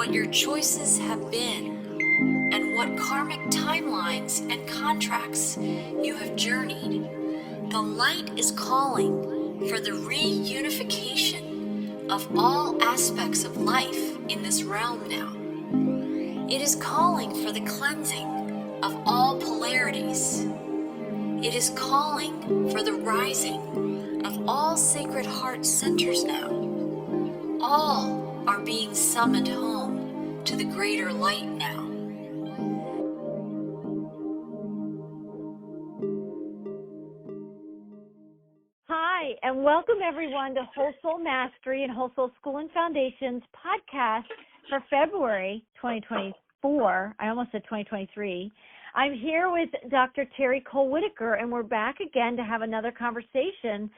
what your choices have been, and what karmic timelines and contracts you have journeyed. The light is calling for the reunification of all aspects of life in this realm now. It is calling for the cleansing of all polarities. It is calling for the rising of all sacred heart centers now. All are being summoned home to the greater light now. Hi, and welcome everyone to Whole Soul Mastery and Whole Soul School and Foundations podcast for February 2024. I almost said 2023. I'm here with Dr. Terry Cole Whittaker, and we're back again to have another conversation.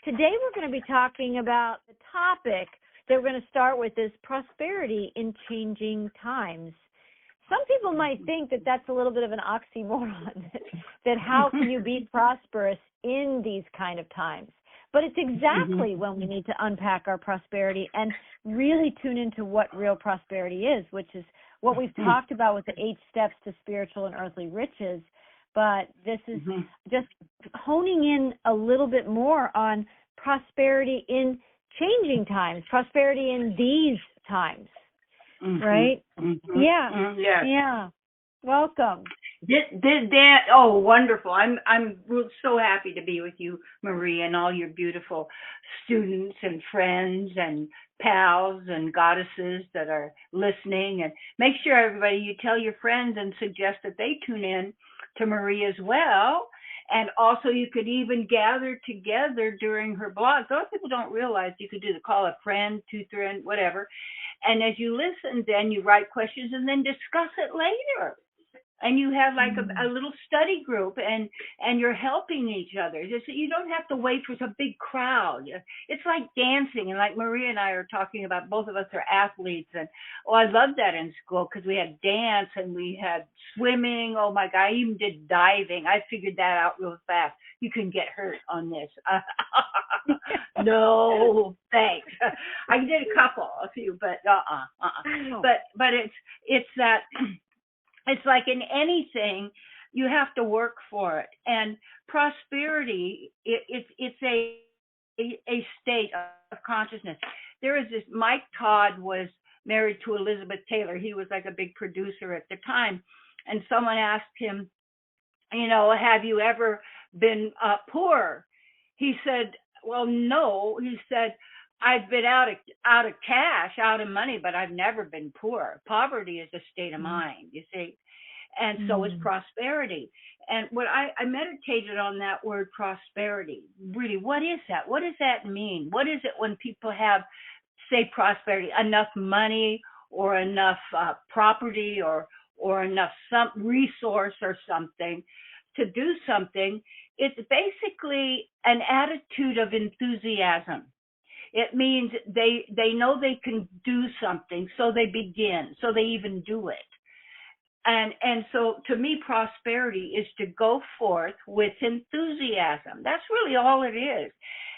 Today we're going to be talking about the topic that we're going to start with is prosperity in changing times. Some people might think that that's a little bit of an oxymoron, that how can you be prosperous in these kind of times? But it's exactly when we need to unpack our prosperity and really tune into what real prosperity is, which is what we've talked about with the 8 steps to spiritual and earthly riches. But this is just honing in a little bit more on prosperity in changing times, prosperity in these times, right? Yeah. Welcome. Oh, wonderful. I'm so happy to be with you, Marie, and all your beautiful students and friends and pals and goddesses that are listening. And make sure, everybody, you tell your friends and suggest that they tune in to Marie as well. And also, you could even gather together during her blog. A lot of people don't realize you could do the call a friend, tutor, and whatever. And as you listen, then you write questions and then discuss it later. And you have like a little study group, and you're helping each other. You don't have to wait for some big crowd. It's like dancing, and like Maria and I are talking about, both of us are athletes, and I loved that in school because we had dance and we had swimming. Oh my God, I even did diving. I figured that out real fast. You can get hurt on this. No, thanks. I did a few, but But it's that. It's like in anything, you have to work for it. And prosperity, it's a state of consciousness. There is this, Mike Todd was married to Elizabeth Taylor. He was like a big producer at the time. And someone asked him, have you ever been poor? He said, well, no. He said, I've been out of cash, out of money, but I've never been poor. Poverty is a state of mind, you see, and so is prosperity. And what I meditated on that word prosperity. Really, what is that? What does that mean? What is it when people have, say, prosperity, enough money or enough property or enough some resource or something to do something? It's basically an attitude of enthusiasm. It means they know they can do something, so they begin, so they even do it. And so to me, prosperity is to go forth with enthusiasm. That's really all it is.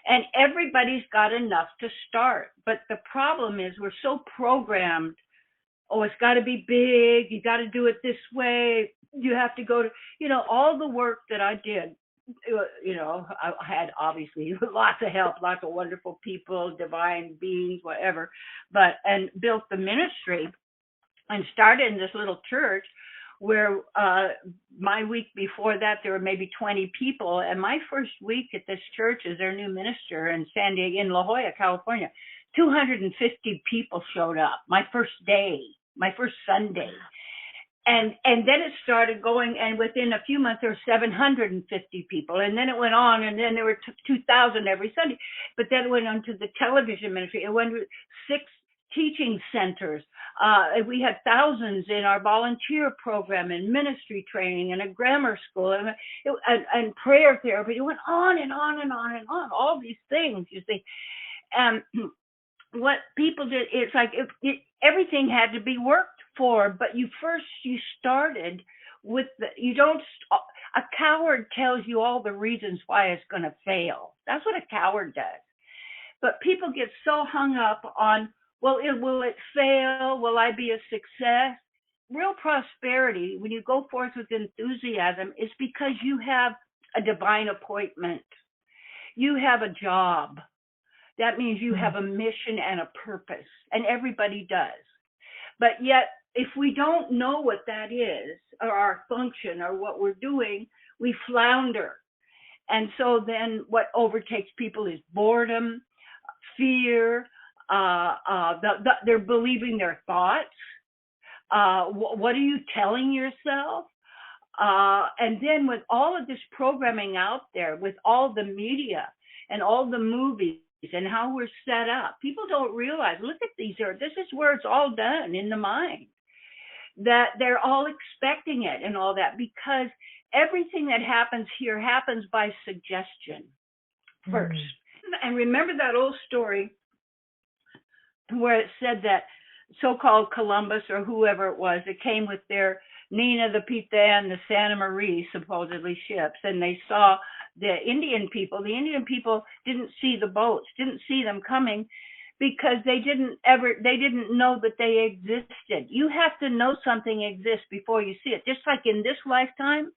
And everybody's got enough to start. But the problem is we're so programmed, it's got to be big, you got to do it this way, you have to go to, all the work that I did. I had obviously lots of help, lots of wonderful people, divine beings, whatever, and built the ministry and started in this little church where my week before that, there were maybe 20 people. And my first week at this church as their new minister in San Diego, in La Jolla, California, 250 people showed up. My first day, my first Sunday. And then it started going, and within a few months, there were 750 people. And then it went on, and then there were 2,000 every Sunday. But then it went on to the television ministry. It went to 6 teaching centers. We had thousands in our volunteer program and ministry training and a grammar school and prayer therapy. It went on and on and on and on, all these things, you see. And what people did, it's like everything had to be worked for, but you started with a coward tells you all the reasons why it's going to fail. That's what a coward does. But people get so hung up on Well, will it fail? Will I be a success? Real prosperity, when you go forth with enthusiasm, is because you have a divine appointment. You have a job. That means you have a mission and a purpose, and everybody does. But yet, if we don't know what that is, or our function, or what we're doing, we flounder. And so then what overtakes people is boredom, fear, they're believing their thoughts. What are you telling yourself? And then with all of this programming out there, with all the media and all the movies and how we're set up, people don't realize, look at this is where it's all done in the mind, that they're all expecting it and all that, because everything that happens here happens by suggestion first. And remember that old story where it said that so-called Columbus or whoever it was, that came with their Nina, the Pinta, and the Santa Maria, supposedly ships, and they saw the Indian people. The Indian people didn't see the boats, didn't see them coming, because they didn't know that they existed. You have to know something exists before you see it. Just like in this lifetime,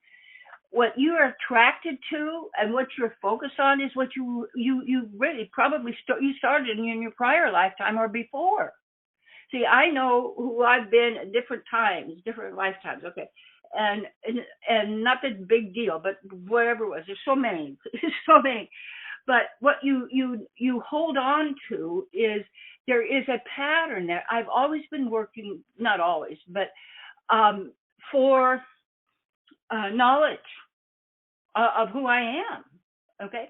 what you are attracted to and what you're focused on is what you really probably you started in your prior lifetime or before. See, I know who I've been at different times, different lifetimes. Okay, and not that big deal, but whatever it was. There's so many, so many. But what you hold on to is there is a pattern there. I've always been working, not always, but for knowledge of who I am. Okay.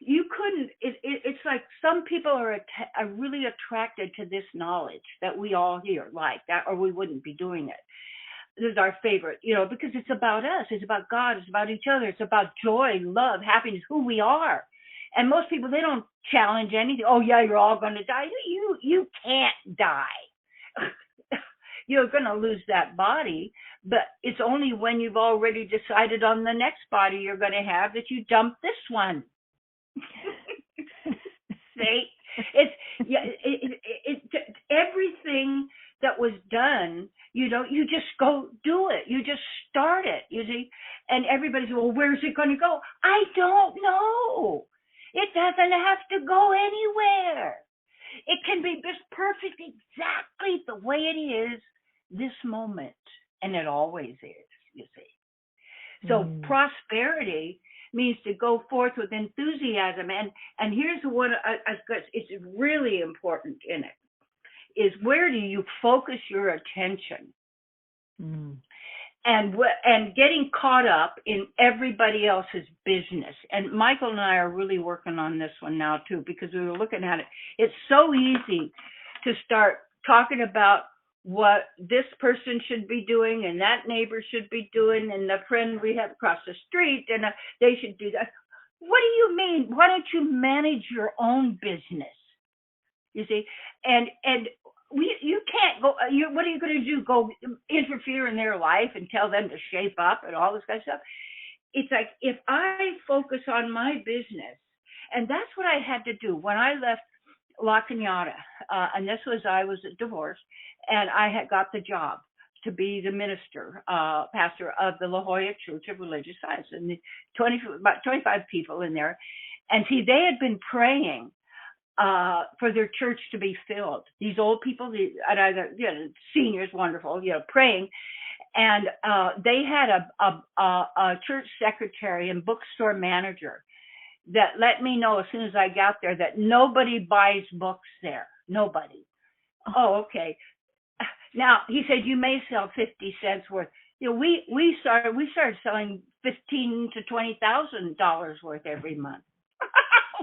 You couldn't, it's like some people are really attracted to this knowledge that we all here like that, or we wouldn't be doing it. This is our favorite, because it's about us. It's about God. It's about each other. It's about joy, love, happiness, who we are. And most people, they don't challenge anything. Oh yeah, you're all going to die. You can't die. You're going to lose that body, but it's only when you've already decided on the next body you're going to have that you dump this one. See, it's everything that was done. You just go do it. You just start it. You see, and everybody's, well, where's it going to go? I don't know. It doesn't have to go anywhere. It can be just perfect, exactly the way it is this moment, and it always is. You see, so prosperity means to go forth with enthusiasm. And here's what it's really important in it, is where do you focus your attention? And getting caught up in everybody else's business. And Michael and I are really working on this one now too, because we were looking at it. It's so easy to start talking about what this person should be doing and that neighbor should be doing and the friend we have across the street, and they should do that. What do you mean? Why don't you manage your own business? You see, and you can't go. What are you going to do? Go interfere in their life and tell them to shape up and all this kind of stuff? It's like, if I focus on my business, and that's what I had to do when I left La Cañada, and I was divorced, and I had got the job to be the pastor of the La Jolla Church of Religious Science, and about 25 people in there. And see, they had been praying for their church to be filled. These old people, seniors, wonderful, praying. And they had a church secretary and bookstore manager that let me know as soon as I got there that nobody buys books there. Nobody. Oh, okay. Now, he said, you may sell 50 cents worth. We started selling $15,000 to $20,000 worth every month.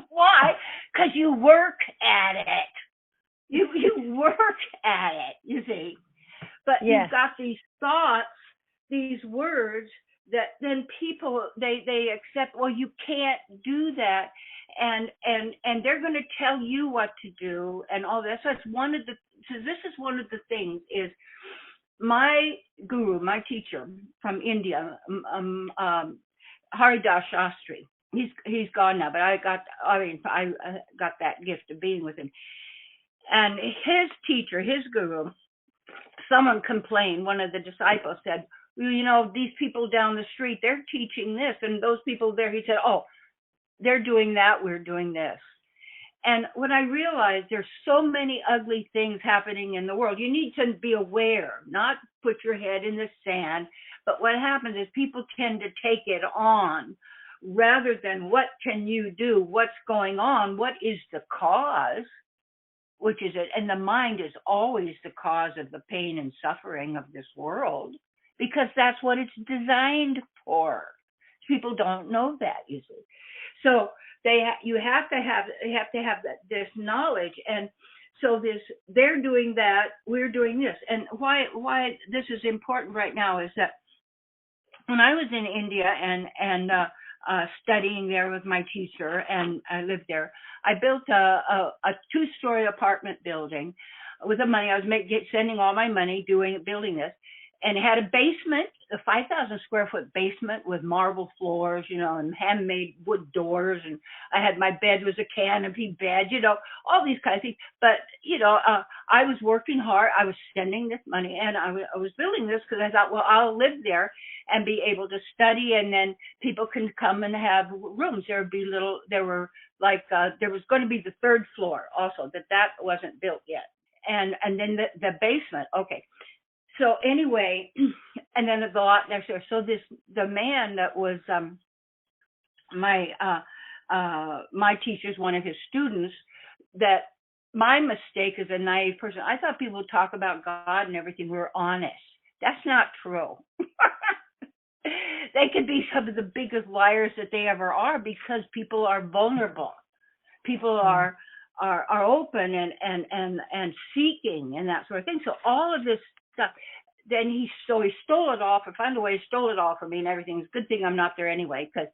Why? Because you work at it. You work at it, you see. But You've got these thoughts, these words that then people, they accept, well, you can't do that. And they're going to tell you what to do and all that. So this is one of the things is my guru, my teacher from India, Haridas Shastri. He's gone now, but I got that gift of being with him. And his teacher, his guru, someone complained, one of the disciples said, well, you know, these people down the street, they're teaching this, and those people there, he said, oh, they're doing that, we're doing this. And when I realized there's so many ugly things happening in the world, you need to be aware, not put your head in the sand. But what happens is people tend to take it on rather than what can you do, what's going on, what is the cause, which is it. And the mind is always the cause of the pain and suffering of this world because that's what it's designed for. People don't know that, you see. So you have to have this knowledge, and so they're doing that, we're doing this, and why this is important right now is that when I was in India and studying there with my teacher, and I lived there, I built a 2-story apartment building with the money I was sending all my money building this, and it had a basement, a 5,000 square foot basement with marble floors, you know, and handmade wood doors. And I had my bed was a canopy bed, you know, all these kinds of things. But, you know, I was working hard. I was spending this money, and I was building this because I thought, well, I'll live there and be able to study, and then people can come and have rooms. There was going to be the 3rd floor also, that wasn't built yet. And then the basement. Okay. So anyway, and then the lot next door. So the man that was my teacher's one of his students, that my mistake as a naive person, I thought people would talk about God and everything. We were honest. That's not true. They could be some of the biggest liars that they ever are because people are vulnerable. People are open and seeking and that sort of thing. So all of this stuff. Then he stole it all. I found a way, he stole it all from me and everything. It's a good thing I'm not there anyway, because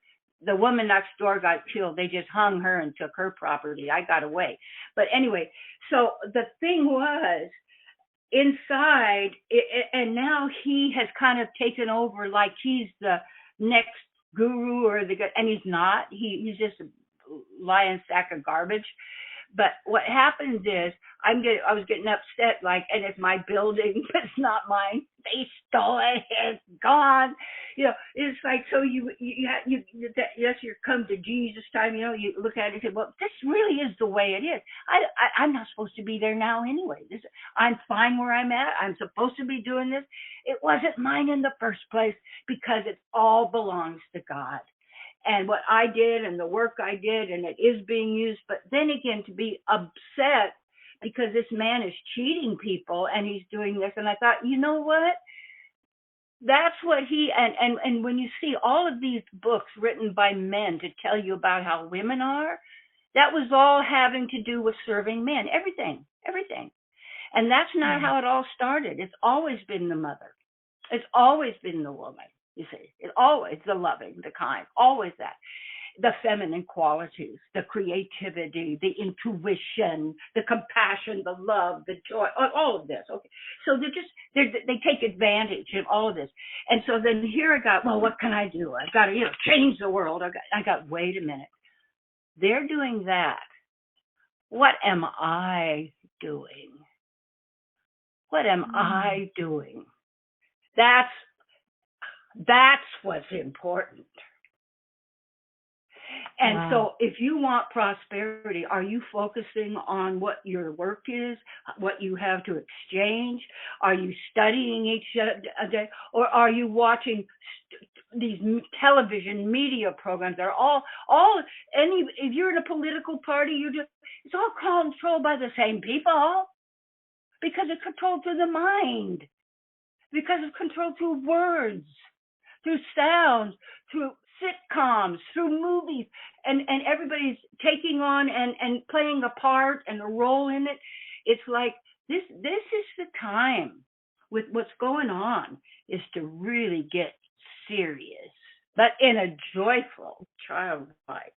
the woman next door got killed. They just hung her and took her property. I got away. But anyway, so the thing was inside, and now he has kind of taken over like he's the next guru and he's not. He's just a lying sack of garbage. But what happens is I was getting upset, like, and it's my building, but it's not mine. They stole it. It's gone. You know, it's like, so yes, you come to Jesus time, you know, you look at it and say, well, this really is the way it is. I'm not supposed to be there now anyway. I'm fine where I'm at. I'm supposed to be doing this. It wasn't mine in the first place because it all belongs to God. And what I did and the work I did, and it is being used. But then again, to be upset because this man is cheating people and he's doing this. And I thought, you know what? That's what and when you see all of these books written by men to tell you about how women are, that was all having to do with serving men, everything. And that's not how it all started. It's always been the mother. It's always been the woman. You see, it always the loving, the kind, always that. The feminine qualities, the creativity, the intuition, the compassion, the love, the joy, all of this. Okay, so they take advantage of all of this. And so then here I got, well, what can I do? I've got to change the world. I got. Wait a minute, they're doing that. What am I doing? What am I doing? That's what's important. And so if you want prosperity, are you focusing on what your work is, what you have to exchange? Are you studying each day? Or are you watching these television media programs that are if you're in a political party, it's all controlled by the same people because it's controlled through the mind, because it's controlled through words, through sounds, through sitcoms, through movies, and everybody's taking on and playing a part and a role in it. It's like this is the time with what's going on is to really get serious, but in a joyful, childlike,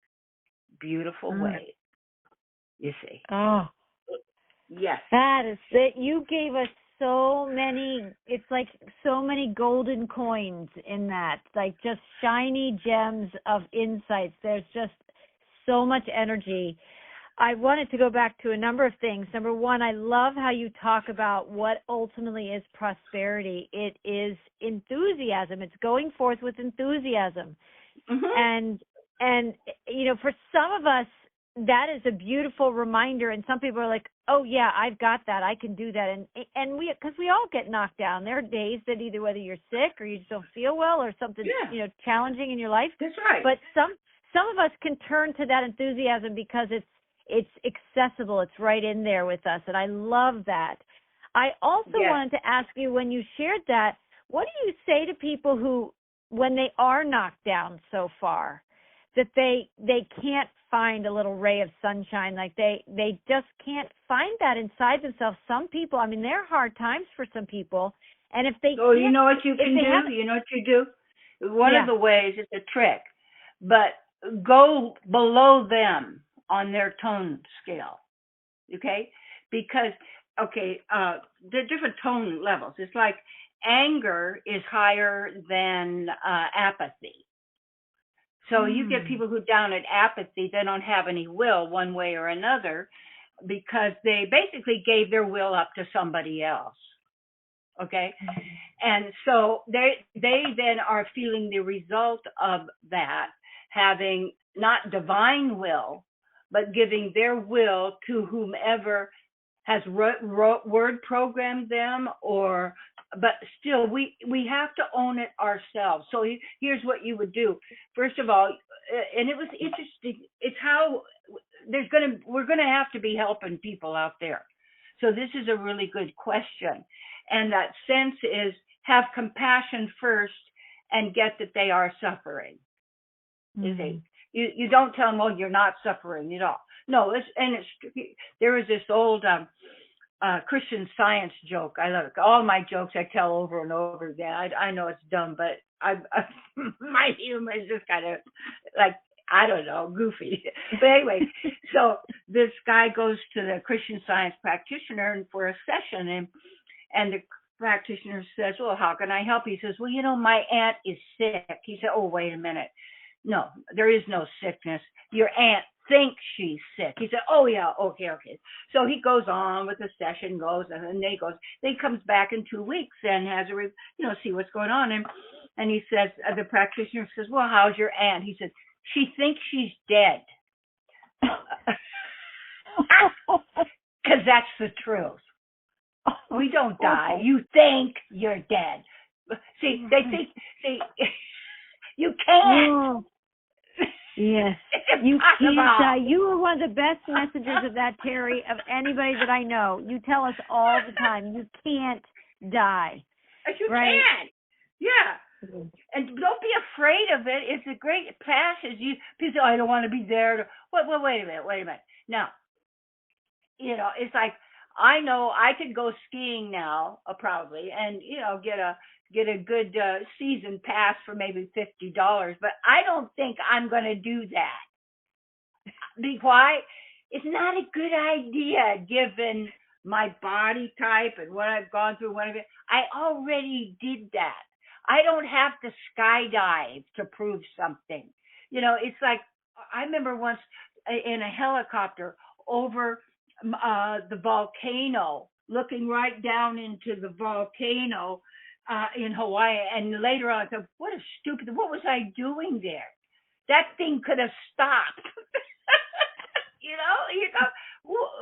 beautiful way. You see. Oh. Yes. That is it. You gave us so many, it's like so many golden coins in that, like just shiny gems of insights. There's just so much energy. I wanted to go back to a number of things. Number one, I love how you talk about what ultimately is prosperity. It is enthusiasm. It's going forth with enthusiasm. And for some of us, that is a beautiful reminder. And some people are like, oh yeah, I've got that. I can do that. And because we all get knocked down. There are days that either whether you're sick or you just don't feel well or something, challenging in your life. That's right. But some of us can turn to that enthusiasm because it's accessible. It's right in there with us. And I love that. I also wanted to ask you, when you shared that, what do you say to people who, when they are knocked down so far, that they can't find a little ray of sunshine, like they just can't find that inside themselves? Some people, there are hard times for some people, and if they you know what you can do? You know what you do? One of the ways, it's a trick, but go below them on their tone scale, okay? Because, there are different tone levels. It's like anger is higher than apathy. So you get people who down at apathy, they don't have any will one way or another because they basically gave their will up to somebody else. Okay? And so they then are feeling the result of that, having not divine will, but giving their will to whomever has word programmed them, but still we have to own it ourselves. So here's what you would do. First of all, and it was interesting, it's how we're going to have to be helping people out there. So this is a really good question. And that sense is have compassion first and get that they are suffering. You don't tell them, oh, you're not suffering at all. No, there is this old Christian Science joke. I love it. All my jokes I tell over and over again. I know it's dumb, but my humor is just kind of like, I don't know, goofy. But anyway, so this guy goes to the Christian Science practitioner for a session, and the practitioner says, well, how can I help? He says, well, my aunt is sick. He said, oh, wait a minute. No, there is no sickness. Your aunt thinks she's sick. He said, oh, yeah, okay. So he goes on with the session, and he comes back in 2 weeks and has see what's going on. And he says, the practitioner says, well, how's your aunt? He said, she thinks she's dead. Because that's the truth. We don't die. You think you're dead. See, they think, you can't. Yes, you can't die. You are one of the best messengers of that, Terry, of anybody that I know. You tell us all the time, you can't die. You can't. Yeah. And don't be afraid of it. It's a great passage. People say, I don't want to be there. Well, wait a minute. Now, it's like, I know I could go skiing now, probably, and, get a good season pass for maybe $50, but I don't think I'm going to do that. Why? It's not a good idea given my body type and what I've gone through. I already did that. I don't have to skydive to prove something. It's like, I remember once in a helicopter over the volcano, looking right down into the volcano in Hawaii, and later on I thought, what was I doing there? That thing could have stopped.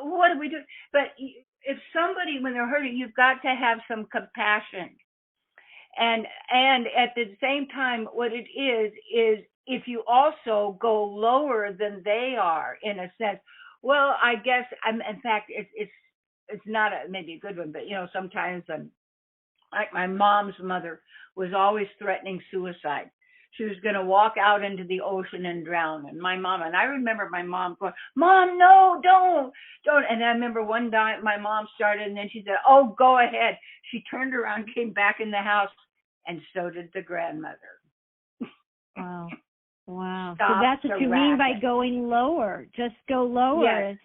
What do we do? But if somebody, when they're hurting, you've got to have some compassion. And at the same time, what it is if you also go lower than they are, in a sense, well, I guess, in fact, it's not maybe a good one, but, sometimes like my mom's mother was always threatening suicide. She was going to walk out into the ocean and drown. And I remember my mom going, Mom, no, don't. And I remember one time my mom started, and then she said, oh, go ahead. She turned around, came back in the house, and so did the grandmother. Wow. So Stop that's what you mean by going lower. Just go lower.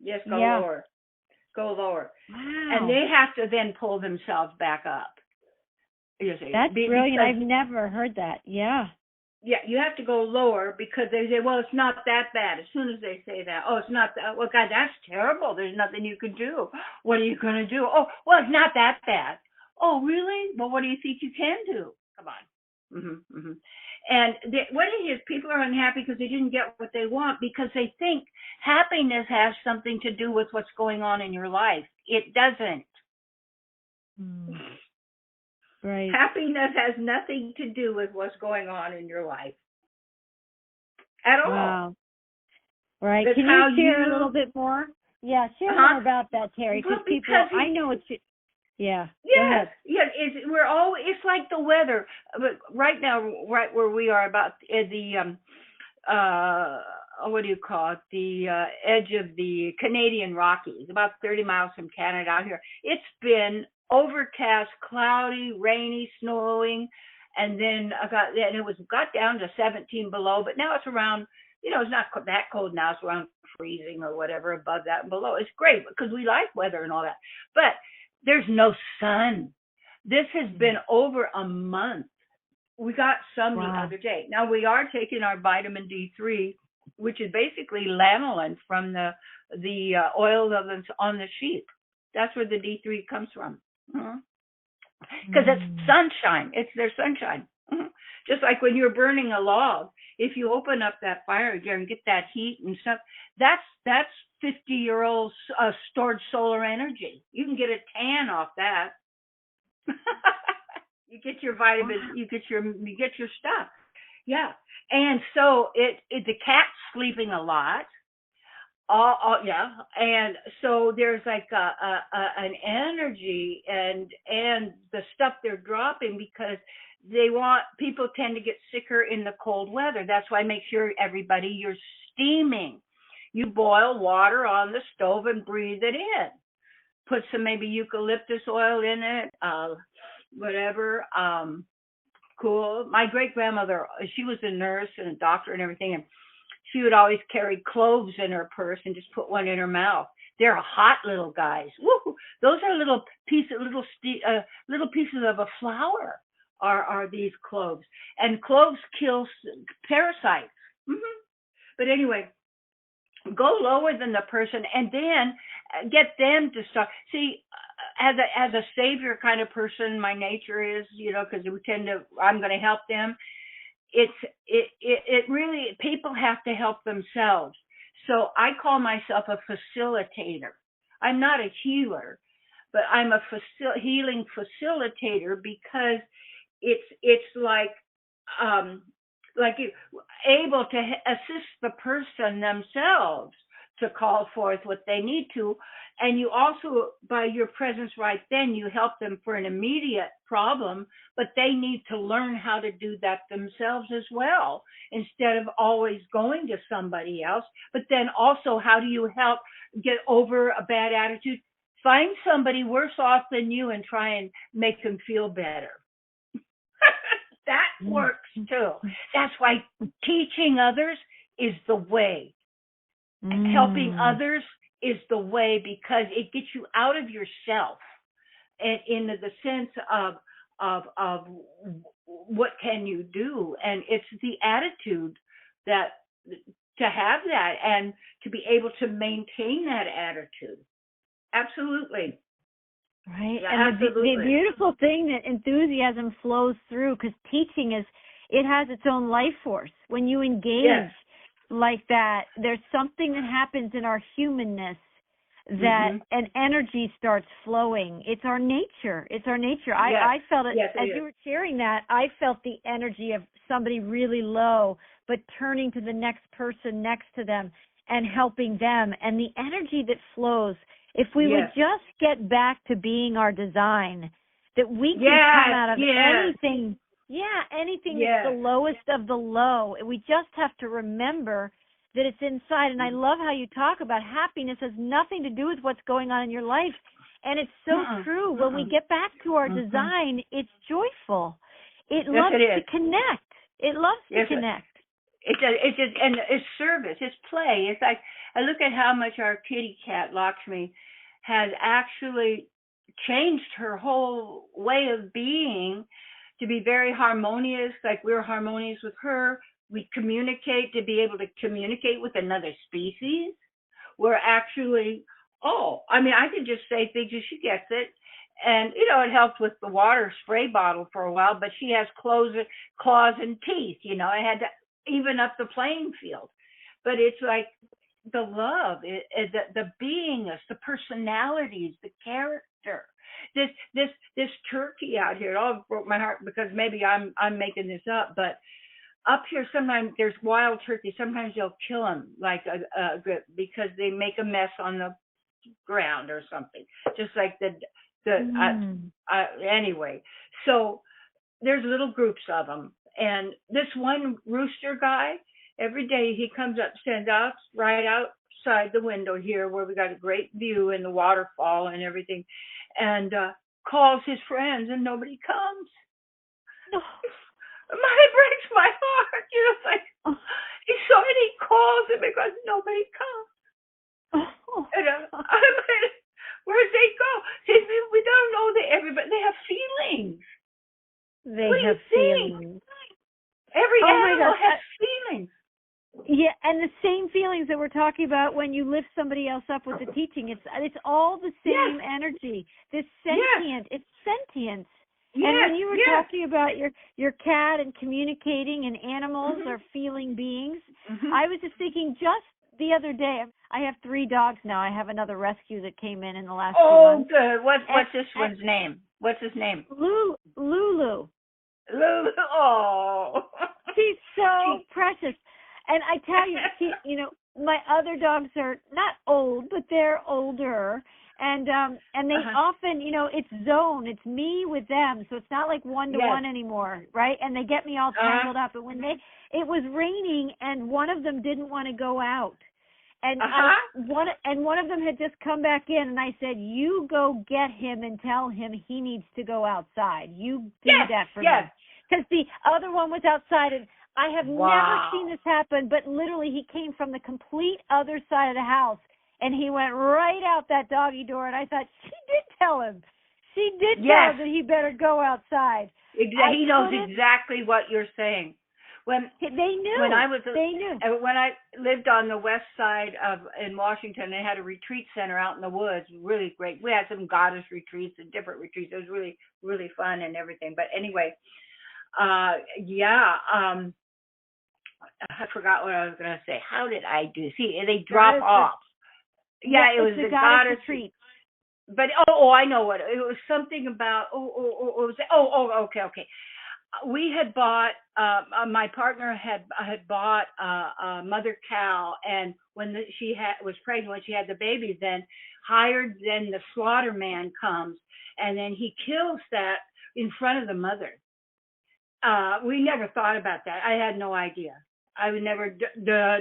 Yes, go lower. Go lower. Wow. And they have to then pull themselves back up. That's brilliant. I've never heard that. Yeah. Yeah, you have to go lower because they say, well, it's not that bad. As soon as they say that, oh, it's not that. Well, God, that's terrible. There's nothing you can do. What are you going to do? Oh, well, it's not that bad. Oh, really? Well, what do you think you can do? Come on. And what it is, people are unhappy because they didn't get what they want because they think happiness has something to do with what's going on in your life. It doesn't. Right. Happiness has nothing to do with what's going on in your life at all. Wow. Right. That's Can you share a little bit more? Yeah, share more about that, Terry, well, because people, I know it's, yeah. Yes, yeah. It's like the weather. But right now, right where we are, about the what do you call it? The edge of the Canadian Rockies, about 30 miles from Canada out here. It's been overcast, cloudy, rainy, snowing, and then got down to 17 below, but now it's around, it's not that cold now. It's around freezing or whatever, above that and below. It's great because we like weather and all that. But there's no sun. This has been over a month. We got some the other day. Now we are taking our vitamin D3, which is basically lanolin from the oil on the sheep. That's where the D3 comes from. Because it's sunshine. It's their sunshine. Just like when you're burning a log, if you open up that fire again and get that heat and stuff, that's 50-year-old stored solar energy. You can get a tan off that. You get your vitamins, you get your stuff. Yeah. And so the cat's sleeping a lot. Yeah. And so there's like an energy and the stuff they're dropping because people tend to get sicker in the cold weather. That's why I make sure you're steaming. You boil water on the stove and breathe it in. Put some maybe eucalyptus oil in it, whatever. Cool. My great grandmother, she was a nurse and a doctor and everything, and she would always carry cloves in her purse and just put one in her mouth. They're hot little guys. Woo! Those are little pieces of a flower. Are these cloves? And cloves kill parasites. But anyway, go lower than the person and then get them to start. See, as a savior kind of person, my nature is, because I'm going to help them. It really, people have to help themselves. So I call myself a facilitator. I'm not a healer, but I'm a healing facilitator because it's like able to assist the person themselves to call forth what they need to. And you also, by your presence right then, you help them for an immediate problem, but they need to learn how to do that themselves as well, instead of always going to somebody else. But then also, how do you help get over a bad attitude? Find somebody worse off than you and try and make them feel better. That works too. That's why teaching others is the way. Helping others is the way, because it gets you out of yourself and into the sense of what can you do, and it's the attitude that to have that and to be able to maintain that attitude. Absolutely. Right. Yeah, and absolutely. The beautiful thing that enthusiasm flows through, because teaching it has its own life force. When you engage like that, there's something that happens in our humanness that an energy starts flowing. It's our nature. It's our nature. I felt it as you were sharing that. I felt the energy of somebody really low, but turning to the next person next to them and helping them, and the energy that flows. If we would just get back to being our design, that we can come out of anything. Anything that's the lowest of the low. We just have to remember that it's inside. And I love how you talk about happiness has nothing to do with what's going on in your life. And it's so true. When we get back to our design, it's joyful. It loves to connect. It loves to connect. It's just, and it's service. It's play. It's like, I look at how much our kitty cat, Lakshmi, has actually changed her whole way of being to be very harmonious, like we're harmonious with her. We communicate to be able to communicate with another species. We're actually, I can just say things and she gets it. And, it helped with the water spray bottle for a while, but she has claws and teeth, I had to even up the playing field. But it's like the love, the beingness, the personalities, the character. This turkey out here, it all broke my heart because maybe I'm making this up, but up here sometimes there's wild turkeys. Sometimes they'll kill them because they make a mess on the ground or something. Just like anyway. So there's little groups of them, and this one rooster guy, every day he comes up, stands out right outside the window here where we got a great view and the waterfall and everything, and calls his friends, and nobody comes. It breaks my heart. And he calls him because nobody comes. And I'm like, where'd they go? See, we don't know that everybody, they have feelings. They have feelings. Every animal has feelings. Yeah, and the same feelings that we're talking about when you lift somebody else up with the teaching. It's all the same energy. This sentient, it's sentience. Yes, and when you were talking about your cat and communicating and animals are feeling beings, I was just thinking just the other day, I have 3 dogs now. I have another rescue that came in the last few months. Oh, good. What's this one's name? What's his name? Lulu. Lulu. Oh. She's so precious. And I tell you, my other dogs are not old, but they're older. And they often, it's me with them. So it's not like 1-to-1 anymore, right? And they get me all tangled up. But when it was raining and one of them didn't want to go out. And one of them had just come back in, and I said, you go get him and tell him he needs to go outside. You do that for me. Because the other one was outside, and I have never seen this happen, but literally he came from the complete other side of the house, and he went right out that doggy door, and I thought, she did tell him. She did tell him that he better go outside. Exactly. He knows exactly what you're saying. They knew. They knew. When I lived on the west side in Washington, they had a retreat center out in the woods. Really great. We had some goddess retreats and different retreats. It was really, really fun and everything. But anyway, I forgot what I was going to say. How did I do? See, they drop off. It was the goddess retreat. But I know what it was. Something about okay. We had bought. My partner had bought a mother cow, and when she was pregnant, when she had the babies, then the slaughter man comes, and then he kills that in front of the mother. We never thought about that. I had no idea. I would never,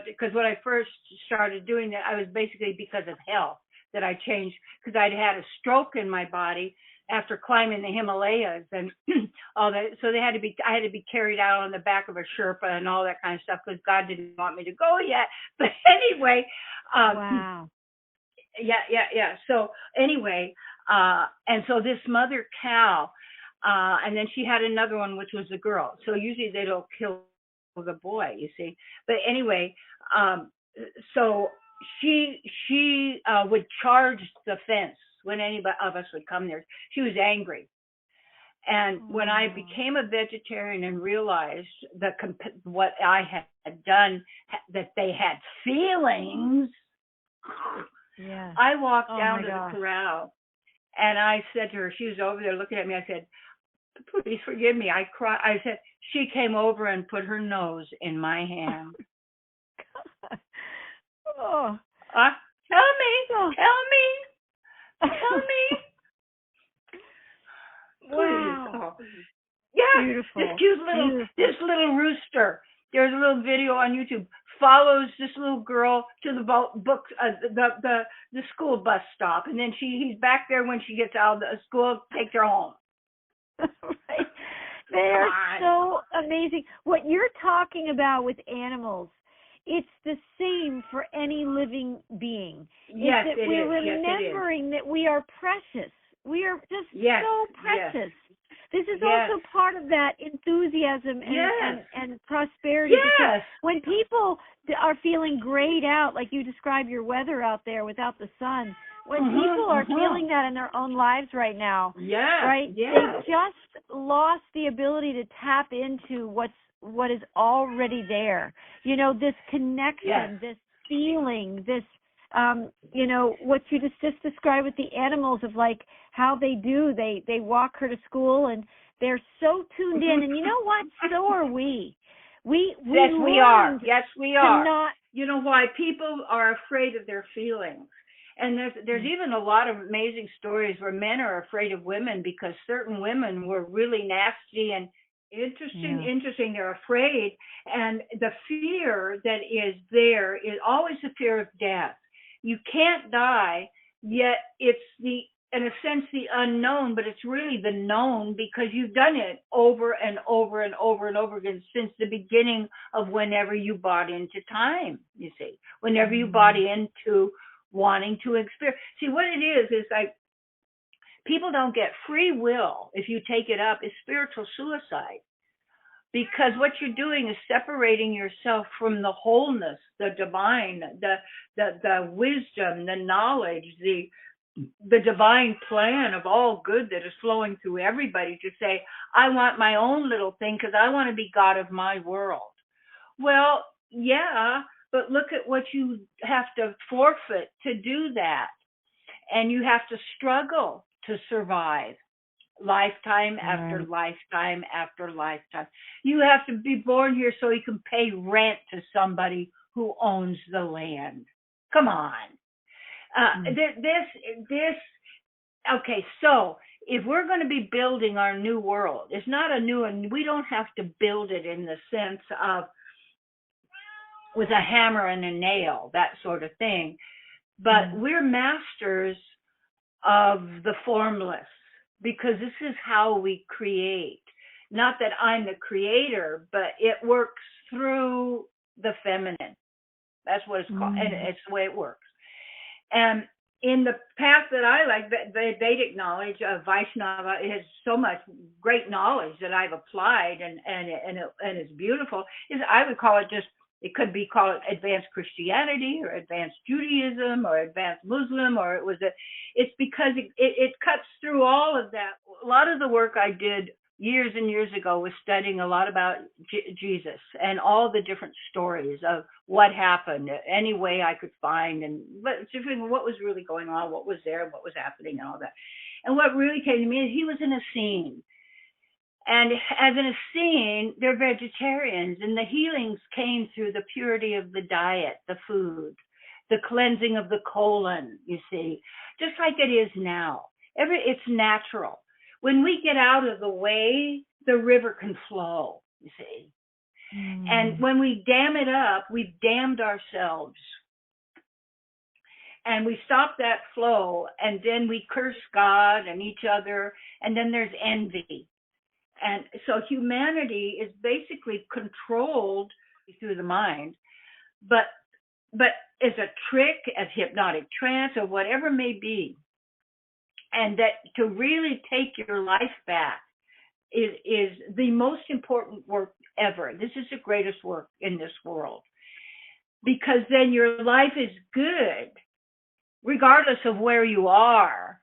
because when I first started doing that, I was basically because of health that I changed, because I'd had a stroke in my body after climbing the Himalayas and all that. So I had to be carried out on the back of a Sherpa and all that kind of stuff, because God didn't want me to go yet. But anyway, wow. Yeah. So anyway, and so this mother cow, and then she had another one, which was a girl. So usually they don't kill the boy, you see. But anyway, so she would charge the fence when any of us would come there. She was angry. And when I became a vegetarian and realized what I had done, that they had feelings, I walked down to the corral, and I said to her, she was over there looking at me, I said, please forgive me. I cried. I said, she came over and put her nose in my hand. Tell me. Wow. Yeah. Beautiful. This little rooster. There's a little video on YouTube. Follows this little girl to the school bus stop, and then he's back there when she gets out of the school. Takes her home. Right. They are so amazing. What you're talking about with animals, it's the same for any living being. Yes, it is. We're remembering that we are precious. We are just so precious. this is also part of that enthusiasm and prosperity. Yes. Because when people are feeling grayed out, like you describe your weather out there without the sun, when people are feeling that in their own lives right now, right? They've just lost the ability to tap into what is already there. You know, this connection, this feeling, this what you just described with the animals of like how they walk her to school and they're so tuned in. And you know what? So are we. We are. Yes, we are. You know why? People are afraid of their feelings. And there's even a lot of amazing stories where men are afraid of women because certain women were really nasty and interesting. They're afraid. And the fear that is there is always the fear of death. You can't die, yet it's in a sense, the unknown, but it's really the known because you've done it over and over and over and over again since the beginning of whenever you bought into time, you see, whenever you bought into wanting to experience. See, what it is like people don't get free will if you take it up. It's spiritual suicide. Because what you're doing is separating yourself from the wholeness, the divine, the wisdom, the knowledge, the divine plan of all good that is flowing through everybody to say, I want my own little thing because I want to be God of my world. Well, yeah, but look at what you have to forfeit to do that. And you have to struggle to survive. Lifetime after lifetime after lifetime. You have to be born here so you can pay rent to somebody who owns the land. Come on. Okay, so if we're going to be building our new world, it's not a new one. We don't have to build it in the sense of with a hammer and a nail, that sort of thing. But we're masters of the formless. Because this is how we create. Not that I'm the creator, but it works through the feminine. That's what it's called, and it's the way it works. And in the path that I like, the Vedic knowledge of Vaishnava, it has so much great knowledge that I've applied, and it's beautiful. Is I would call it just. It could be called advanced Christianity or advanced Judaism or advanced Muslim, or it's because it cuts through all of that. A lot of the work I did years and years ago was studying a lot about Jesus and all the different stories of what happened, any way I could find, and what was really going on, what was there, what was happening, and all that. And what really came to me is he was in a scene. And as in a scene, they're vegetarians, and the healings came through the purity of the diet, the food, the cleansing of the colon, you see, just like it is now. It's natural. When we get out of the way, the river can flow, you see. And when we dam it up, we've damned ourselves. And we stop that flow, and then we curse God and each other, and then there's envy. And so humanity is basically controlled through the mind, but as a trick, as hypnotic trance, or whatever may be. And that to really take your life back is the most important work ever. This is the greatest work in this world. Because then your life is good, regardless of where you are.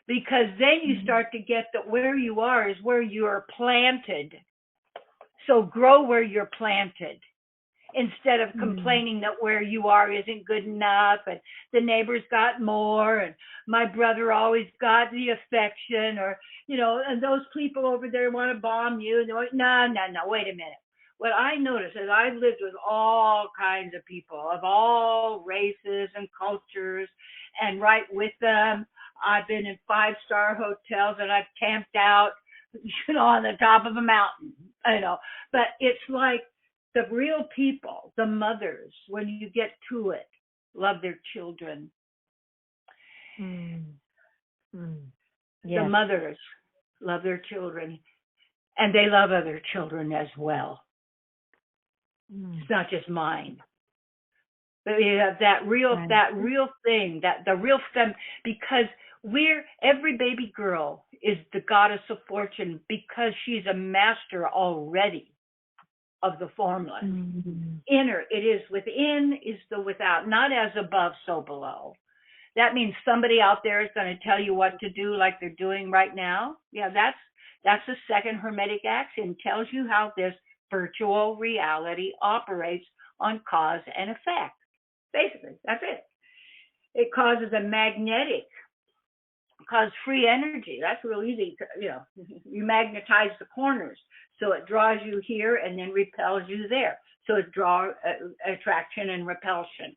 Because then you start to get that where you are is where you are planted. So grow where you're planted instead of complaining that where you are isn't good enough and the neighbor's got more and my brother always got the affection, or, and those people over there want to bomb you. No, wait a minute. What I noticed is I've lived with all kinds of people of all races and cultures, and right with them, I've been in 5-star hotels and I've camped out, on the top of a mountain, But it's like the real people, the mothers, when you get to it, love their children. Yes. The mothers love their children, and they love other children as well. It's not just mine. But you have that real thing, that the real fem, because Every baby girl is the goddess of fortune because she's a master already of the formula. Mm-hmm. Inner, it is within, is the without, not as above, so below. That means somebody out there is going to tell you what to do like they're doing right now. Yeah, that's the second Hermetic axiom. Tells you how this virtual reality operates on cause and effect. Basically, that's it. It causes a magnetic, cause free energy. That's real easy. You magnetize the corners. So it draws you here and then repels you there. So it draws attraction and repulsion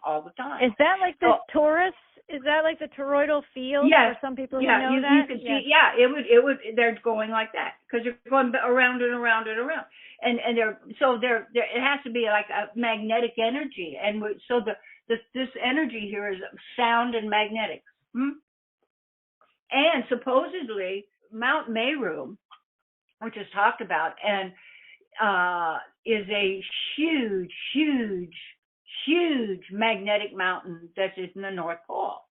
all the time. Is that like the torus? Is that like the toroidal field? Yes. For some people who know that? You can see, yeah, it would, they're going like that because you're going around and around and around. And it has to be like a magnetic energy. And so this energy here is sound and magnetic. And supposedly Mount Meru, which is talked about, and is a huge, huge, huge magnetic mountain that is in the North Pole.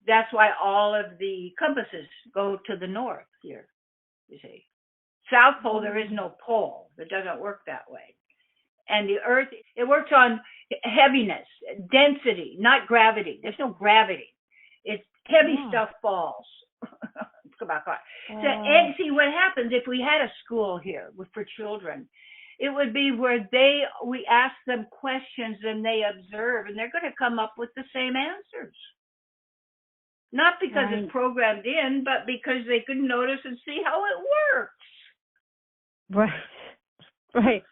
That's why all of the compasses go to the north here, you see. South Pole, there is no pole. It doesn't work that way. And the Earth, it works on heaviness, density, not gravity. There's no gravity. It's heavy stuff falls. So, and see what happens if we had a school here for children. It would be where we ask them questions and they observe, and they're going to come up with the same answers. Not because it's programmed in, but because they can notice and see how it works. Right.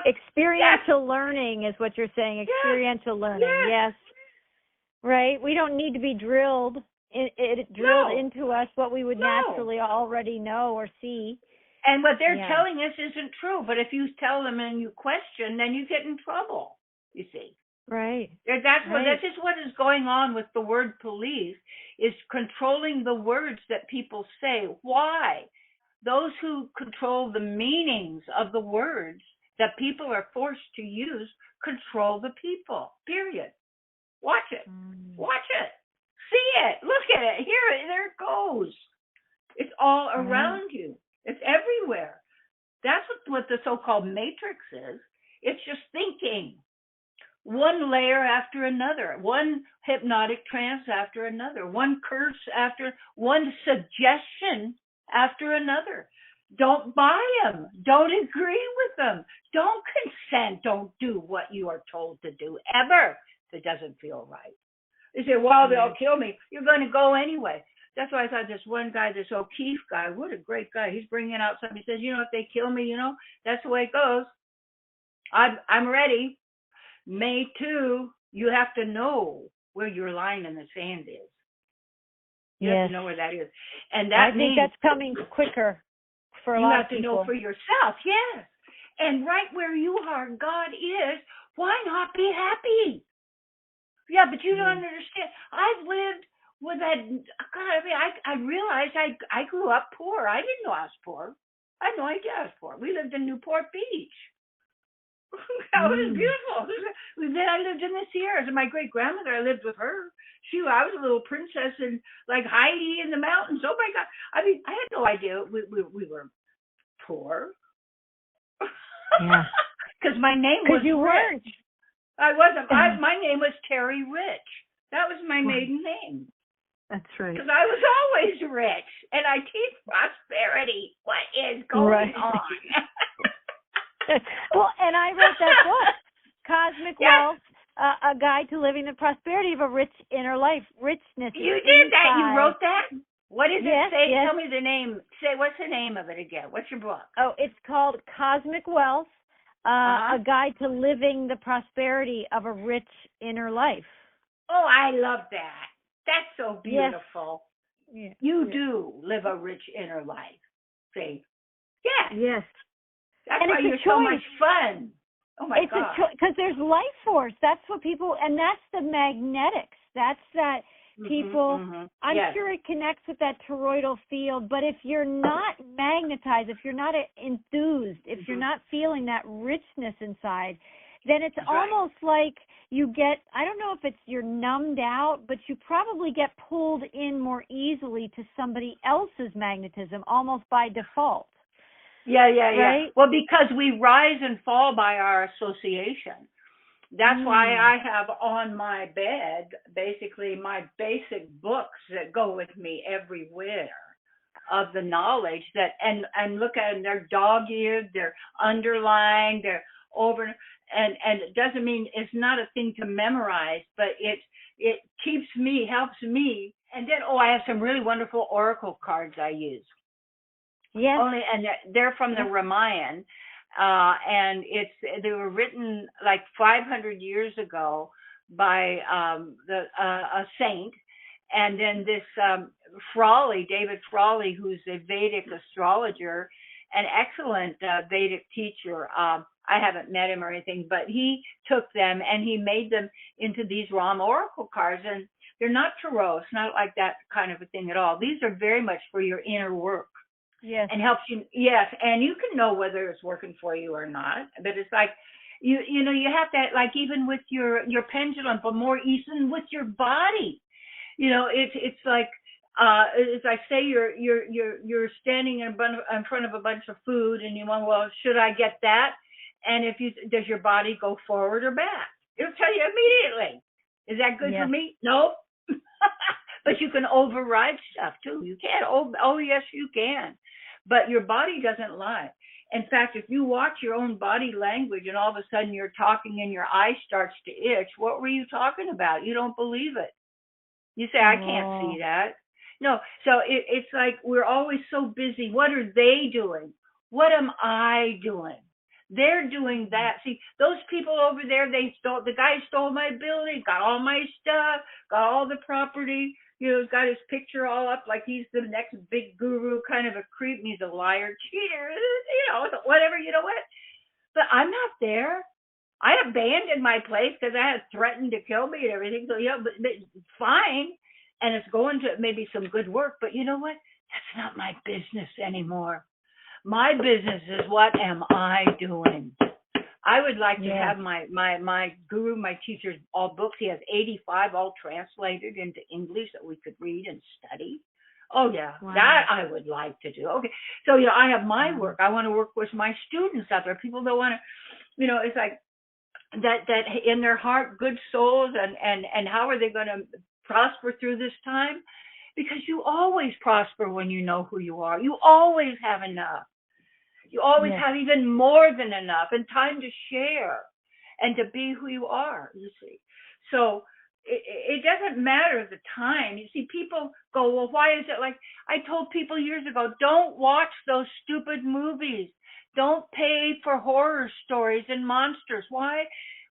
Experiential learning is what you're saying. Experiential learning. Yes. Right. We don't need to be drilled. It drilled into us what we would naturally already know or see. And what they're telling us isn't true. But if you tell them and you question, then you get in trouble, you see. Right. That's just what is going on with the word police, is controlling the words that people say. Why? Those who control the meanings of the words that people are forced to use control the people, period. Watch it. Watch it. See it. Look at it. There it goes. It's all around you. It's everywhere. That's what the so-called matrix is. It's just thinking. One layer after another, one hypnotic trance after another, one curse after, one suggestion after another. Don't buy them. Don't agree with them. Don't consent. Don't do what you are told to do, ever, if it doesn't feel right. They say, well, they'll kill me. You're going to go anyway. That's why I thought this one guy, this O'Keefe guy, what a great guy. He's bringing out something. He says, if they kill me, that's the way it goes. I'm ready. May 2, you have to know where your line in the sand is. You have to know where that is. And that I think that's coming quicker for a lot of people. You have to know for yourself, yes. And right where you are, God is, why not be happy? Yeah, but you don't understand. I've lived with that. God, I realized I grew up poor. I didn't know I was poor. I had no idea I was poor. We lived in Newport Beach. That was beautiful. Then I lived in the Sierras, and my great grandmother, I lived with her. I was a little princess in like Heidi in the mountains. Oh my God! I had no idea we were poor. Yeah. Because my name was. Because you weren't. I wasn't. My name was Terry Rich. That was my maiden name. That's right. Because I was always rich, and I teach prosperity. What is going on? Well, and I wrote that book, Cosmic Wealth, A Guide to Living the Prosperity of a Rich Inner Life. Richness. You did that? You wrote that? What does it say? Yes. Tell me the name. What's the name of it again? What's your book? Oh, it's called Cosmic Wealth, A Guide to Living the Prosperity of a Rich Inner Life. Oh, I love that. That's so beautiful. Yes. You do live a rich inner life. See? Yeah. Yes. That's why you're so much fun. Oh, my God. Because there's life force. That's what people, and that's the magnetics. That's that people, I'm sure it connects with that toroidal field, but if you're not magnetized, if you're not enthused, if you're not feeling that richness inside, then it's almost like you get, I don't know if it's you're numbed out, but you probably get pulled in more easily to somebody else's magnetism almost by default. Yeah. Right? Well, because we rise and fall by our association. That's why I have on my bed basically my basic books that go with me everywhere of the knowledge that, and look at them, they're dog-eared, they're underlined, they're over, and it doesn't mean it's not a thing to memorize, but it keeps me, helps me. And then, I have some really wonderful oracle cards I use. Yes. And they're from the Ramayana, and they were written like 500 years ago by a saint, and then this David Frawley, who's a Vedic astrologer, an excellent Vedic teacher. I haven't met him or anything, but he took them and he made them into these Ram oracle cards, and they're not tarot. It's not like that kind of a thing at all. These are very much for your inner work. Yes. And helps you. Yes, and you can know whether it's working for you or not. But it's like you have to, like, even with your pendulum, but more even with your body. It's like as I say, you're standing in front of a bunch of food, and you want, well, should I get that? And does your body go forward or back? It'll tell you immediately. Is that good for me? Nope. But you can override stuff too. You can. Oh, yes, you can. But your body doesn't lie. In fact, if you watch your own body language and all of a sudden you're talking and your eye starts to itch, what were you talking about? You don't believe it. You say, I can't see that. No. So it's like we're always so busy. What are they doing? What am I doing? They're doing that. See, those people over there, the guy stole my building, got all my stuff, got all the property, he's got his picture all up like he's the next big guru, kind of a creep. He's a liar, cheater, whatever, what? But I'm not there. I abandoned my place because I had threatened to kill me and everything. So, but fine. And it's going to maybe some good work. But you know what? That's not my business anymore. My business is what am I doing? I would like to have my guru, my teacher's all books. He has 85 all translated into English that we could read and study. Oh, yeah, that I would like to do. Okay, so, I have my work. I want to work with my students out there. People that want to, it's like that in their heart, good souls, and how are they going to prosper through this time? Because you always prosper when you know who you are. You always have enough. You always have even more than enough and time to share and to be who you are, you see. So it doesn't matter the time. You see, people go, well, why is it like, I told people years ago, don't watch those stupid movies. Don't pay for horror stories and monsters. Why?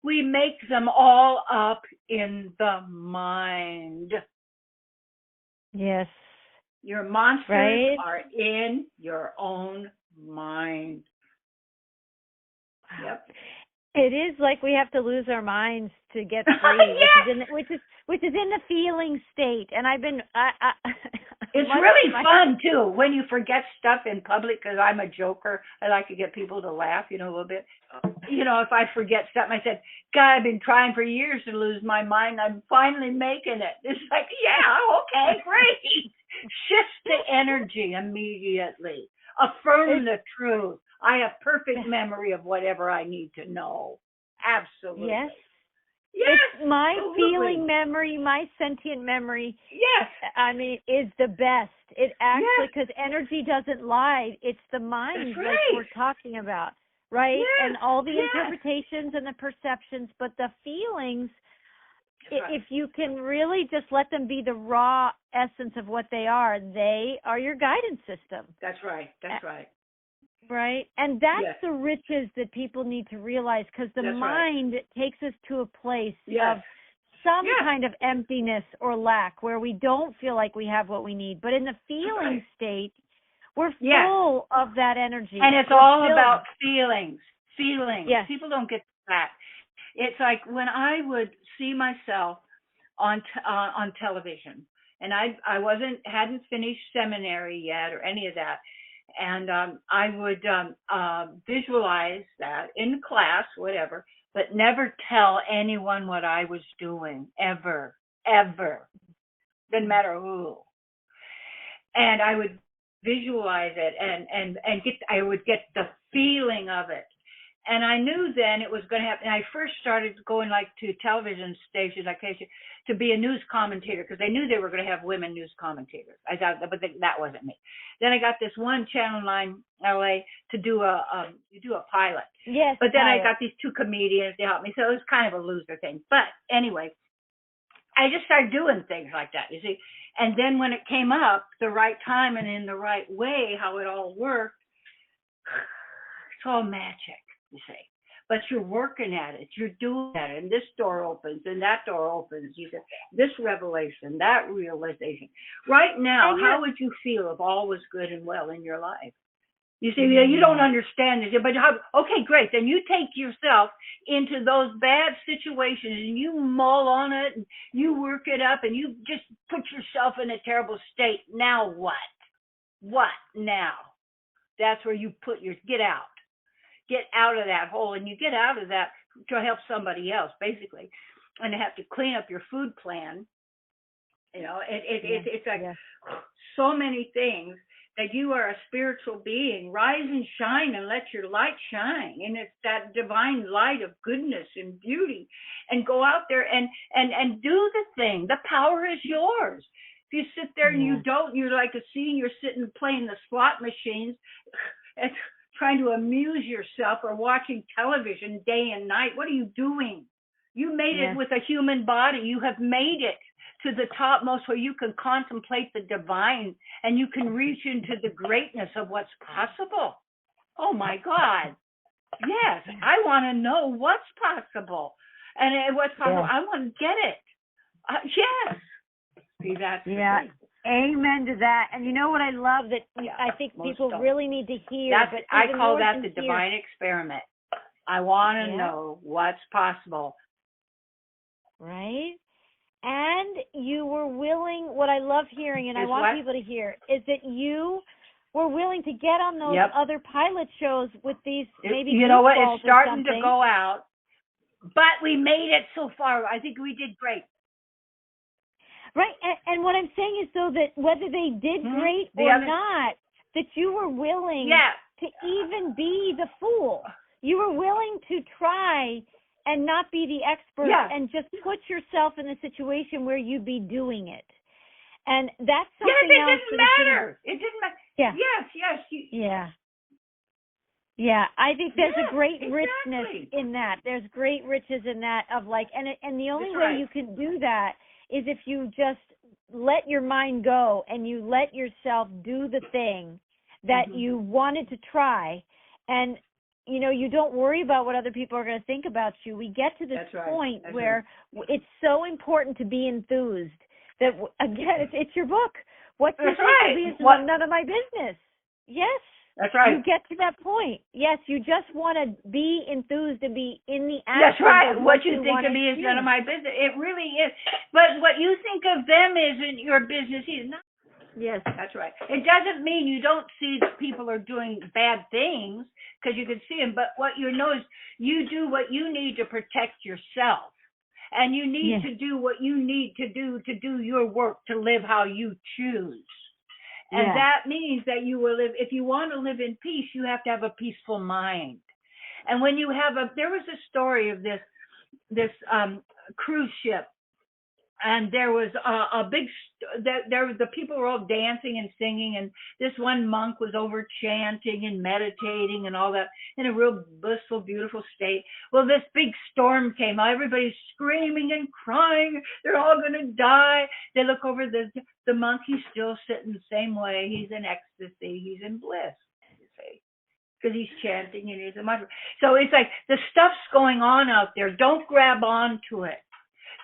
We make them all up in the mind. Yes. Your monsters are in your own mind. Wow. Yep. It is like we have to lose our minds to get free, which is in the feeling state. And I've been it's really fun too when you forget stuff in public, because I'm a joker. I like to get people to laugh, a little bit. If I forget something, I said, God, I've been trying for years to lose my mind. I'm finally making it. It's like, okay, great. Shift the energy immediately. Affirm the truth. I have perfect memory of whatever I need to know. Absolutely. Yes. Yes. It's my feeling memory, my sentient memory. Yes. I mean, is the best. It actually, because energy doesn't lie. It's the mind, like we're talking about, right? Yes. And all the interpretations and the perceptions, but the feelings, if you can really just let them be the raw essence of what they are your guidance system. That's right. That's right. Right? And that's the riches that people need to realize, because the mind takes us to a place of some kind of emptiness or lack where we don't feel like we have what we need. But in the feeling state, we're full of that energy. And it's all about feelings. Feelings. Yes. People don't get that. It's like when I would see myself on television, and I hadn't finished seminary yet or any of that, and I would visualize that in class, whatever, but never tell anyone what I was doing, ever, ever. Didn't matter who. And I would visualize it and I would get the feeling of it. And I knew then it was going to happen. And I first started going like to television stations, like to be a news commentator, because I knew they were going to have women news commentators. I thought, but that wasn't me. Then I got this one Channel 9 LA to do a pilot. Yes. But then I got these two comedians to help me, so it was kind of a loser thing. But anyway, I just started doing things like that, you see. And then when it came up, the right time and in the right way, how it all worked, it's all magic, you see. But you're working at it, you're doing that, and this door opens, and that door opens. You get this revelation, that realization. Right now, how would you feel if all was good and well in your life? You see, you don't understand it, but okay, great. Then you take yourself into those bad situations and you mull on it and you work it up and you just put yourself in a terrible state. Now what? What now? That's where you get out of that hole, and you get out of that to help somebody else, basically, and to have to clean up your food plan. You know, it's like so many things. That you are a spiritual being. Rise and shine and let your light shine. And it's that divine light of goodness and beauty. And go out there and do the thing. The power is yours. If you sit there and you don't, you're like a scene, you're sitting playing the slot machines and trying to amuse yourself or watching television day and night. What are you doing? You made it with a human body. You have made it to the topmost where you can contemplate the divine and you can reach into the greatness of what's possible. Oh my God. Yes, I want to know what's possible. And what's possible, I want to get it. Yes. See, that's the thing. Amen to that. And you know what I love that I think people really need to hear. I call that the divine experiment. I want to know what's possible. Right? And you were willing, what I love hearing, and I want people to hear, is that you were willing to get on those other pilot shows with these maybe you know what, it's starting to go out, but we made it so far. I think we did great. Right, and what I'm saying is, so that whether they did great or not, that you were willing to even be the fool. You were willing to try and not be the expert and just put yourself in a situation where you'd be doing it. And that's something else. It didn't matter. It didn't matter. Yeah. Yes. Yeah, I think there's a great richness in that. There's great riches in that of like, and the only way you can do that is if you just let your mind go and you let yourself do the thing that you wanted to try, and you know, you don't worry about what other people are going to think about you. We get to this point where it's so important to be enthused that, again, it's your book. What's your business? None of my business. Yes. That's right. You get to that point. Yes, you just want to be enthused and be in the action. That's right. What you think of me is none of my business. It really is. But what you think of them isn't your business either. Yes, that's right. It doesn't mean you don't see that people are doing bad things, because you can see them. But what you know is you do what you need to protect yourself. And you need to do what you need to do your work, to live how you choose. And that means that you will live, if you want to live in peace, you have to have a peaceful mind. And when you have there was a story of this cruise ship. And there was the people were all dancing and singing, and this one monk was over chanting and meditating and all that in a real blissful, beautiful state. Well, this big storm came. Everybody's screaming and crying. They're all going to die. They look over the monk. He's still sitting the same way. He's in ecstasy. He's in bliss, you see, because he's chanting and he's a mantra. So it's like the stuff's going on out there. Don't grab onto it.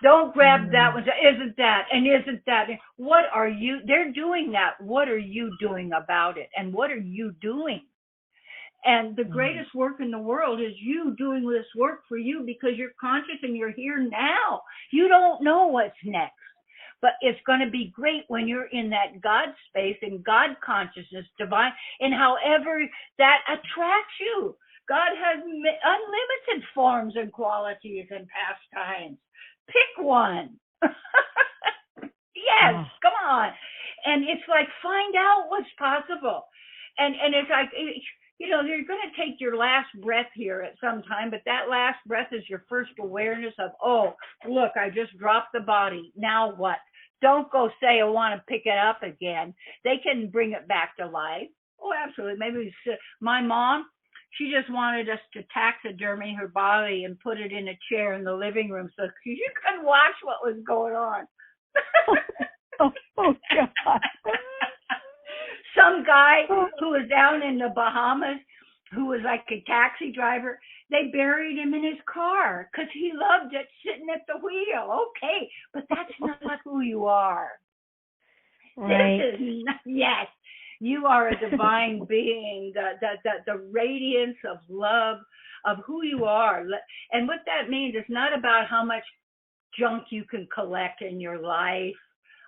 Don't grab that one. Isn't that? And isn't that? What are you? They're doing that. What are you doing about it? And what are you doing? And the greatest work in the world is you doing this work for you, because you're conscious and you're here now. You don't know what's next. But it's going to be great when you're in that God space and God consciousness, divine, and however that attracts you. God has unlimited forms and qualities and pastimes. Pick one. Yes, come on. And it's like, find out what's possible. And it's like, you're going to take your last breath here at some time, but that last breath is your first awareness of, oh, look, I just dropped the body. Now what? Don't go say, I want to pick it up again. They can bring it back to life. Oh, absolutely. Maybe my mom, she just wanted us to taxidermy her body and put it in a chair in the living room so you could watch what was going on. Oh, God. Some guy who was down in the Bahamas, who was like a taxi driver, they buried him in his car because he loved it sitting at the wheel. Okay, but that's not who you are. Right. Yes, you are a divine being, the radiance of love of who you are. And what that means is not about how much junk you can collect in your life.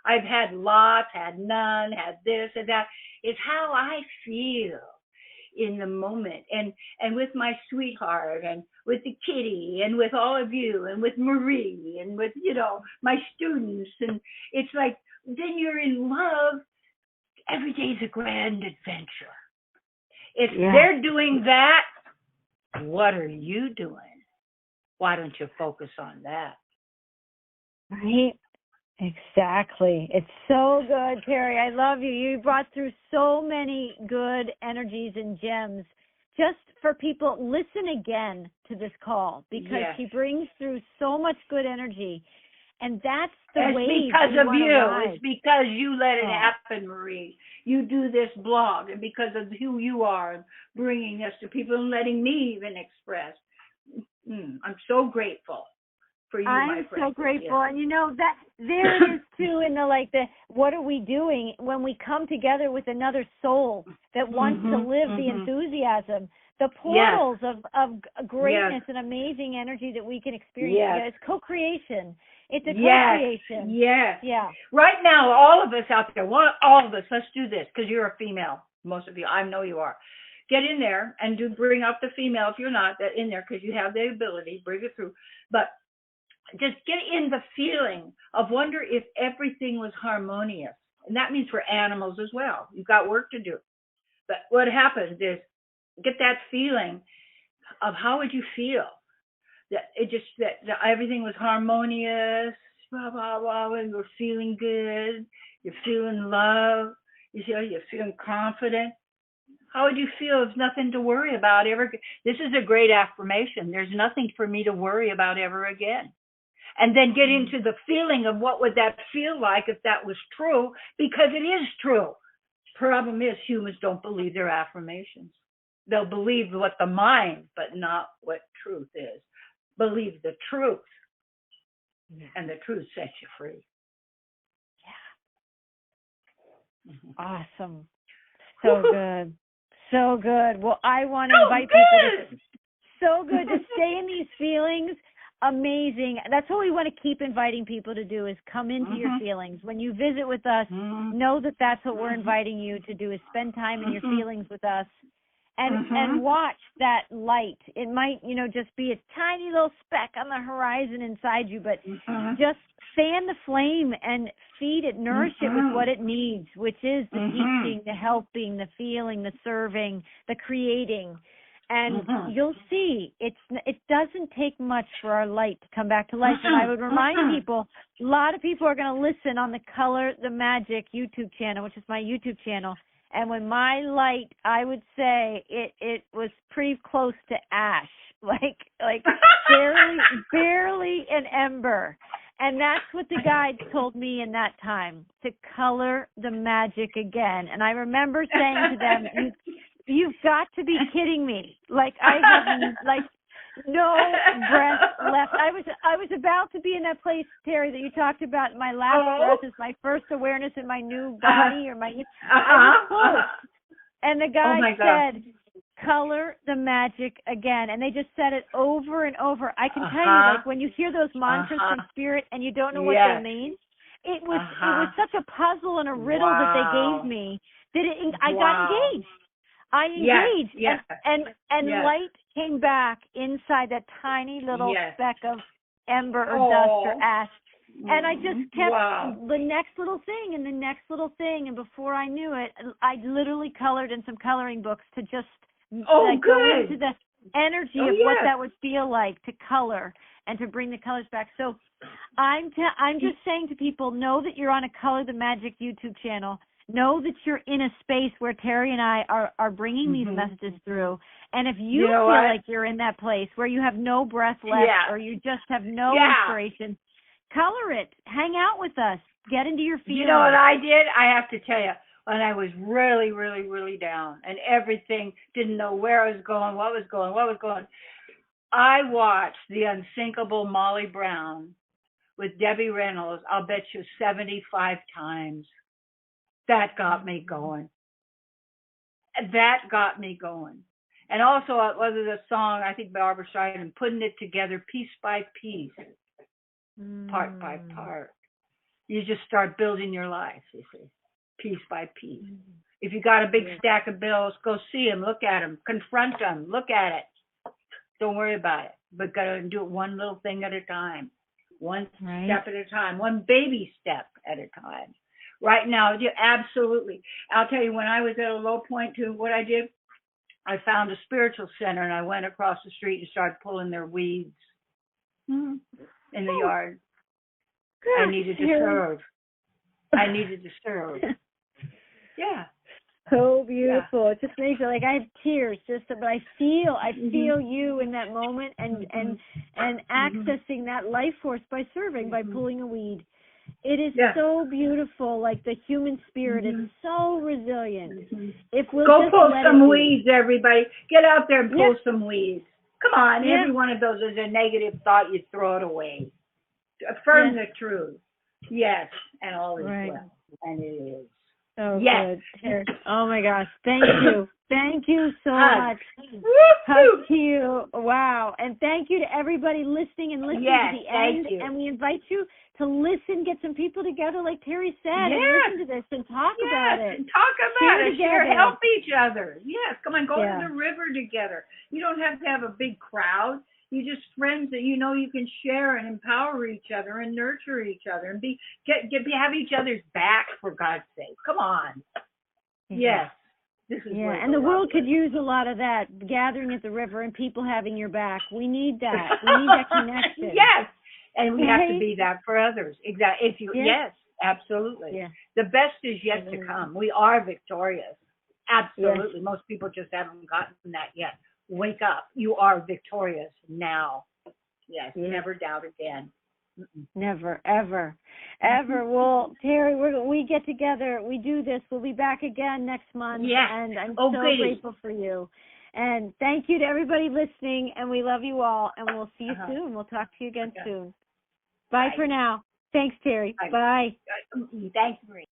I've had lots, had none, had this and that. It's how I feel in the moment, and with my sweetheart, and with the kitty, and with all of you, and with Marie, and with, my students. And it's like, then you're in love. Every day's a grand adventure. If they're doing that, what are you doing? Why don't you focus on that? Right. Exactly. It's so good, Terry. I love you. You brought through so many good energies and gems. Just for people, listen again to this call, because she brings through so much good energy. And that's the way. It's because of you. It's because you let it happen, Marie. You do this blog, and because of who you are, and bringing this to people and letting me even express. I'm so grateful. I'm so grateful. And that there it is too, in the what are we doing when we come together with another soul that wants to live the enthusiasm, the portals of greatness and amazing energy that we can experience. It's co-creation. It's a co-creation. Yes. Yeah. Right now, all of us out there, all of us, let's do this, because you're a female. Most of you, I know you are. Get in there and bring up the female if you're not in there, because you have the ability, bring it through. But just get in the feeling of wonder if everything was harmonious. And that means for animals as well. You've got work to do. But what happens is, get that feeling of how would you feel? That everything was harmonious, blah, blah, blah, and you're feeling good. You're feeling love. You're feeling confident. How would you feel if nothing to worry about ever? This is a great affirmation. There's nothing for me to worry about ever again. And then get into the feeling of what would that feel like if that was true, because it is true. Problem is, humans don't believe their affirmations. They'll believe what the mind, but not what truth is. Believe the truth, and the truth sets you free. Yeah. Awesome. So good. So good. Well, I want to invite people to stay in these feelings. Amazing. That's what we want to keep inviting people to do, is come into your feelings. When you visit with us, know that that's what we're inviting you to do, is spend time in your feelings with us and watch that light. It might, just be a tiny little speck on the horizon inside you, but just fan the flame and feed it, nourish it with what it needs, which is the teaching, the helping, the feeling, the serving, the creating. And you'll see, it doesn't take much for our light to come back to life. And I would remind people, a lot of people are going to listen on the Color the Magic YouTube channel, which is my YouTube channel. And when my light, I would say it was pretty close to ash, like barely an ember. And that's what the guide told me in that time, to color the magic again. And I remember saying to them, you've got to be kidding me. Like, I have no breath left. I was about to be in that place, Terry, that you talked about. My last breath is my first awareness in my new body, or my I was close. And the guy said, color the magic again. And they just said it over and over. I can tell you, like, when you hear those mantras from spirit and you don't know what they mean, it was such a puzzle and a riddle that they gave me that I got engaged. I engaged, Yes. and Yes. light came back inside that tiny little Yes. speck of ember or dust or ash. And I just kept the next little thing and the next little thing, and before I knew it, I literally colored in some coloring books to just go into the energy of what that would feel like to color and to bring the colors back. So I'm just saying to people, know that you're on a Color the Magic YouTube channel. Know that you're in a space where Terry and I are bringing these messages through. And if you feel like you're in that place where you have no breath left or you just have no inspiration, color it. Hang out with us. Get into your feelings. You know what I did? I have to tell you, when I was really, really, really down and everything, didn't know where I was going, what was going, I watched The Unsinkable Molly Brown with Debbie Reynolds, I'll bet you 75 times. That got me going. And also, it was a song, I think Barbara Streisand, putting it together piece by piece, part by part. You just start building your life, you see, piece by piece. If you got a big stack of bills, go see them, look at them, confront them, look at it. Don't worry about it. But got to do it one little thing at a time, one step at a time, one baby step at a time. Right now, absolutely. I'll tell you, when I was at a low point too, what I did, I found a spiritual center and I went across the street and started pulling their weeds in the yard. I needed to serve. Yeah. So beautiful. It just makes it like I have tears but I feel you in that moment and accessing that life force by serving, by pulling a weed. It is so beautiful. Like the human spirit is so resilient. If we'll go just pull some weeds, everybody. Get out there and pull some weeds. Come on, every one of those is a negative thought. You throw it away. Affirm the truth. Yes, and all is well. And it is. So good. Oh my gosh. Thank you. Thank you so much. Hug to you. Wow. And thank you to everybody listening and listening to the end. And we invite you to listen, get some people together like Terry said, and listen to this and talk about it. Talk about it. Share, help each other. Yes, come on, go to the river together. You don't have to have a big crowd. You just friends that you know you can share and empower each other and nurture each other and have each other's back, for God's sake. Come on. Yes. This is and the world could use a lot of that, gathering at the river and people having your back. We need that. We need that connection. Yes. And we have to be that for others. Exactly. Yes, absolutely. Yeah. The best is yet to come. We are victorious. Absolutely. Yes. Most people just haven't gotten that yet. Wake up. You are victorious now. Yes. Never doubt again. Never, ever. Well, Terry, we get together. We do this. We'll be back again next month. Yes. And I'm so grateful for you. And thank you to everybody listening. And we love you all. And we'll see you soon. We'll talk to you again soon. Bye for now. Thanks, Terry. Bye. Thanks, Marie.